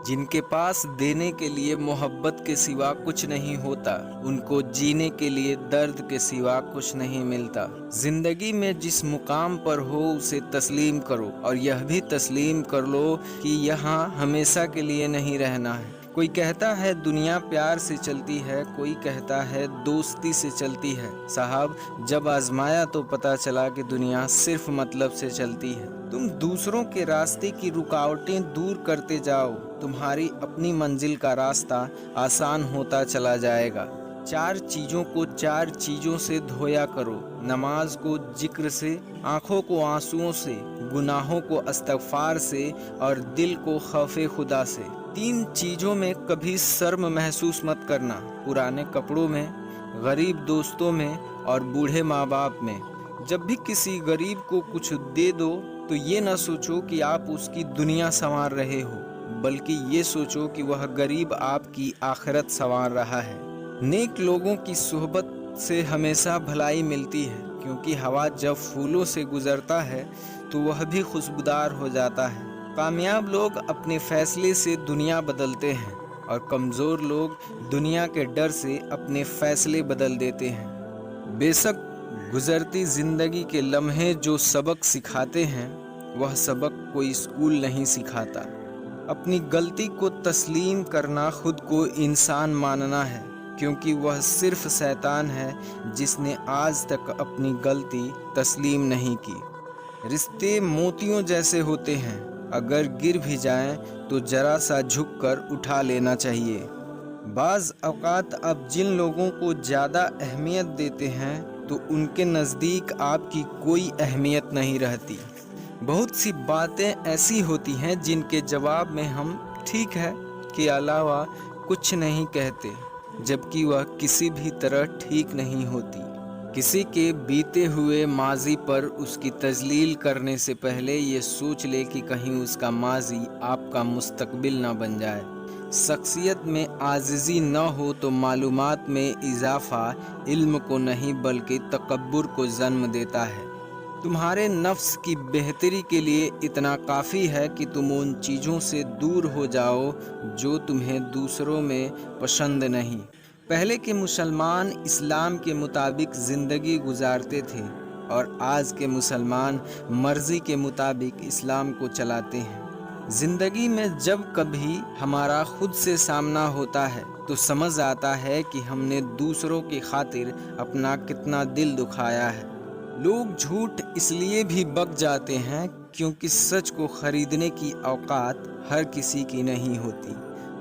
جن کے پاس دینے کے لیے محبت کے سوا کچھ نہیں ہوتا، ان کو جینے کے لیے درد کے سوا کچھ نہیں ملتا۔ زندگی میں جس مقام پر ہو اسے تسلیم کرو، اور یہ بھی تسلیم کر لو کہ یہاں ہمیشہ کے لیے نہیں رہنا ہے۔ کوئی کہتا ہے دنیا پیار سے چلتی ہے، کوئی کہتا ہے دوستی سے چلتی ہے۔ صاحب، جب آزمایا تو پتہ چلا کہ دنیا صرف مطلب سے چلتی ہے۔ تم دوسروں کے راستے کی رکاوٹیں دور کرتے جاؤ، تمہاری اپنی منزل کا راستہ آسان ہوتا چلا جائے گا۔ 4 چیزوں کو 4 چیزوں سے دھویا کرو: نماز کو ذکر سے، آنکھوں کو آنسوؤں سے، گناہوں کو استغفار سے، اور دل کو خوف خدا سے۔ 3 چیزوں میں کبھی شرم محسوس مت کرنا: پرانے کپڑوں میں، غریب دوستوں میں، اور بوڑھے ماں باپ میں۔ جب بھی کسی غریب کو کچھ دے دو تو یہ نہ سوچو کہ آپ اس کی دنیا سنوار رہے ہو، بلکہ یہ سوچو کہ وہ غریب آپ کی آخرت سنوار رہا ہے۔ نیک لوگوں کی صحبت سے ہمیشہ بھلائی ملتی ہے، کیونکہ ہوا جب پھولوں سے گزرتا ہے تو وہ بھی خوشبودار ہو جاتا ہے۔ کامیاب لوگ اپنے فیصلے سے دنیا بدلتے ہیں، اور کمزور لوگ دنیا کے ڈر سے اپنے فیصلے بدل دیتے ہیں۔ بے شک گزرتی زندگی کے لمحے جو سبق سکھاتے ہیں، وہ سبق کوئی اسکول نہیں سکھاتا۔ اپنی غلطی کو تسلیم کرنا خود کو انسان ماننا ہے، کیونکہ وہ صرف شیطان ہے جس نے آج تک اپنی غلطی تسلیم نہیں کی۔ رشتے موتیوں جیسے ہوتے ہیں، اگر گر بھی جائیں تو ذرا سا جھک کر اٹھا لینا چاہیے۔ بعض اوقات آپ جن لوگوں کو زیادہ اہمیت دیتے ہیں تو ان کے نزدیک آپ کی کوئی اہمیت نہیں رہتی۔ بہت سی باتیں ایسی ہوتی ہیں جن کے جواب میں ہم ٹھیک ہے کے علاوہ کچھ نہیں کہتے، جبکہ وہ کسی بھی طرح ٹھیک نہیں ہوتی۔ کسی کے بیتے ہوئے ماضی پر اس کی تجلیل کرنے سے پہلے یہ سوچ لے کہ کہیں اس کا ماضی آپ کا مستقبل نہ بن جائے۔ شخصیت میں عاجزی نہ ہو تو معلومات میں اضافہ علم کو نہیں بلکہ تکبر کو جنم دیتا ہے۔ تمہارے نفس کی بہتری کے لیے اتنا کافی ہے کہ تم ان چیزوں سے دور ہو جاؤ جو تمہیں دوسروں میں پسند نہیں۔ پہلے کے مسلمان اسلام کے مطابق زندگی گزارتے تھے، اور آج کے مسلمان مرضی کے مطابق اسلام کو چلاتے ہیں۔ زندگی میں جب کبھی ہمارا خود سے سامنا ہوتا ہے تو سمجھ آتا ہے کہ ہم نے دوسروں کی خاطر اپنا کتنا دل دکھایا ہے۔ لوگ جھوٹ اس لیے بھی بک جاتے ہیں کیونکہ سچ کو خریدنے کی اوقات ہر کسی کی نہیں ہوتی۔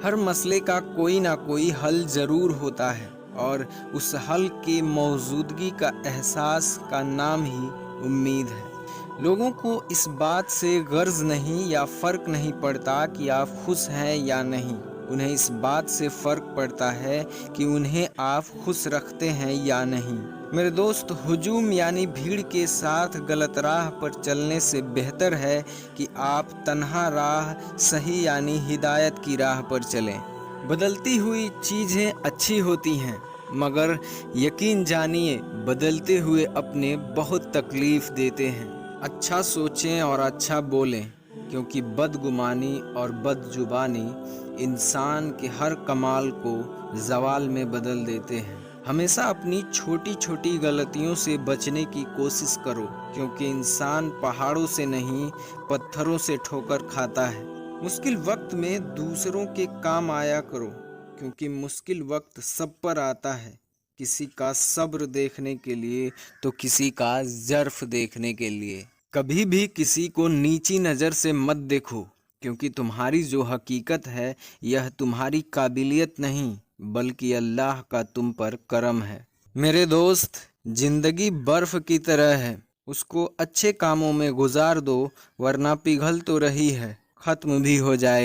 ہر مسئلے کا کوئی نہ کوئی حل ضرور ہوتا ہے، اور اس حل کی موجودگی کا احساس کا نام ہی امید ہے۔ لوگوں کو اس بات سے غرض نہیں یا فرق نہیں پڑتا کہ آپ خوش ہیں یا نہیں، انہیں اس بات سے فرق پڑتا ہے کہ انہیں آپ خوش رکھتے ہیں یا نہیں۔ میرے دوست، ہجوم یعنی بھیڑ کے ساتھ غلط راہ پر چلنے سے بہتر ہے کہ آپ تنہا راہ صحیح یعنی ہدایت کی راہ پر چلیں۔ بدلتی ہوئی چیزیں اچھی ہوتی ہیں، مگر یقین جانیے بدلتے ہوئے اپنے بہت تکلیف دیتے ہیں۔ اچھا سوچیں اور اچھا بولیں، کیونکہ بدگمانی اور بد زبانی انسان کے ہر کمال کو زوال میں بدل دیتے ہیں۔ ہمیشہ اپنی چھوٹی چھوٹی غلطیوں سے بچنے کی کوشش کرو، کیونکہ انسان پہاڑوں سے نہیں پتھروں سے ٹھوکر کھاتا ہے۔ مشکل وقت میں دوسروں کے کام آیا کرو، کیونکہ مشکل وقت سب پر آتا ہے، کسی کا صبر دیکھنے کے لیے تو کسی کا ظرف دیکھنے کے لیے۔ کبھی بھی کسی کو نیچی نظر سے مت دیکھو، کیونکہ تمہاری جو حقیقت ہے یہ تمہاری قابلیت نہیں بلکہ اللہ کا تم پر کرم ہے۔ میرے دوست، زندگی برف کی طرح ہے، اس کو اچھے کاموں میں گزار دو ورنہ پگھل تو رہی ہے، ختم بھی ہو جائے گی۔